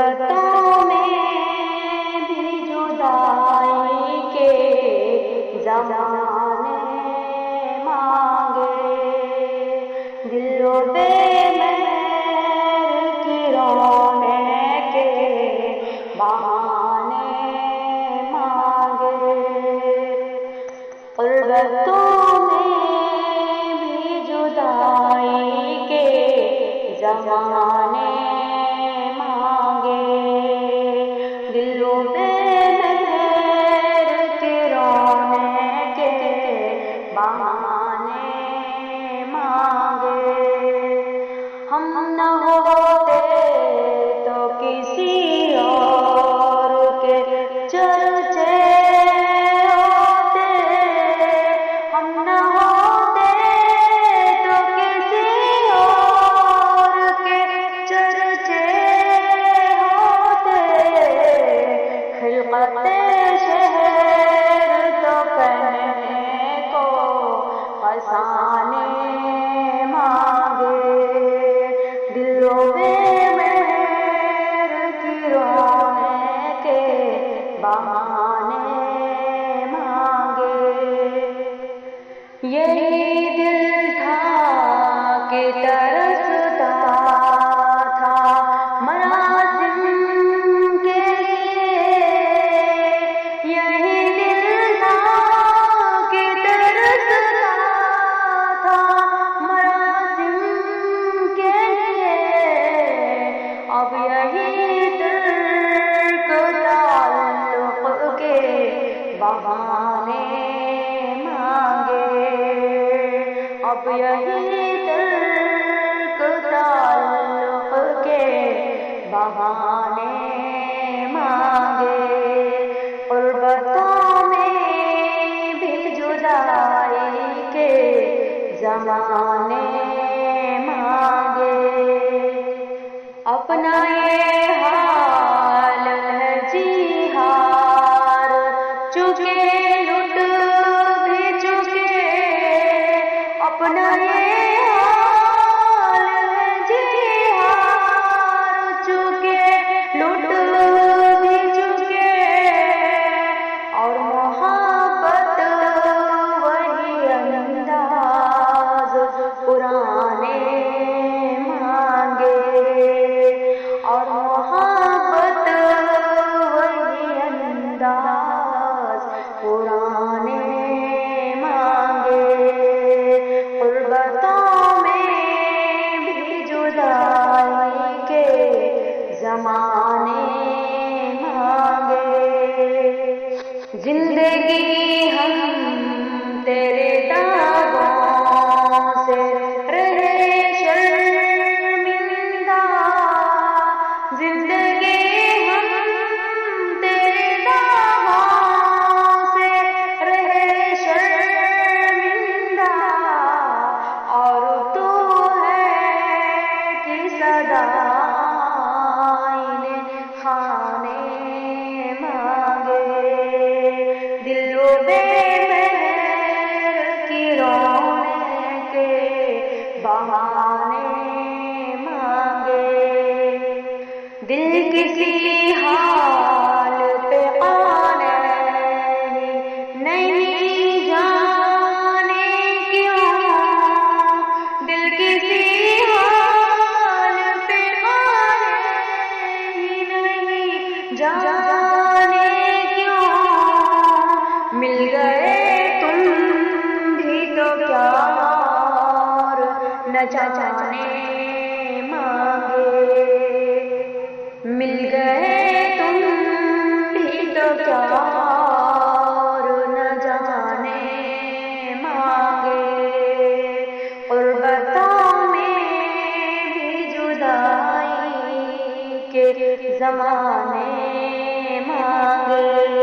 غربتوں میں بھی جدائی کے زمانے مانگے، دل و بے مہر کی رونے کے بہانے مانگے، غربتوں میں بھی جدائی کے زمانے مانگے، دل و بے مہر کے رونے کے بہانے مانگے، ہم نہ ہوتے تو کسی اور کے چرچے ہوتے، ہم نہ ہوتے تو کسی اور کے چرچے ہوتے، خلقت شہر تو کہنے کو فسانے مانگے، دل و بے مہر کی رونے کے بہانے مانگے، یہی دل تھا کہ ترستا تھا مراسم کے لیے، یہی دل تھا کہ ترستا تھا مراسم کے لیے، اب یہی ترک تعلق کے بہانے مانگے، اب یہی ترک تعلق کے بہانے مانگے، غربتوں میں بھی جدائی کے زمانے مانگے، اپنا یہ حال ہے جی ہار چکے لٹ بھی چکے، اپنا یہ حال ہے جی ہار چکے لٹ بھی چکے، اور محبت وہی انداز پرانے مانگے، اور محبت وہی انداز پرانے مانگے، غربتوں میں بھی جدائی کے زمانے مانگے، زندگی ہم تیرے داغوں سے رہے شرمندہ، زندگی ہم تیرے داغوں سے رہے شرمندہ، اور تو ہے کہ صدا آئینے خانے مانگے، دل و بے مہر کی رونے کے بہانے مانگے، دل کسی حال پہ قانع نہیں جانے کیوں، دل کسی حال پہ قانع نہیں جانے کیوں، مل گئے تم بھی تو کیا اور نہ جانے مانگے، مل گئے تم بھی تو کیا اور نہ جانے مانگے، غربتوں میں بھی جدائی کے زمانے مانگے۔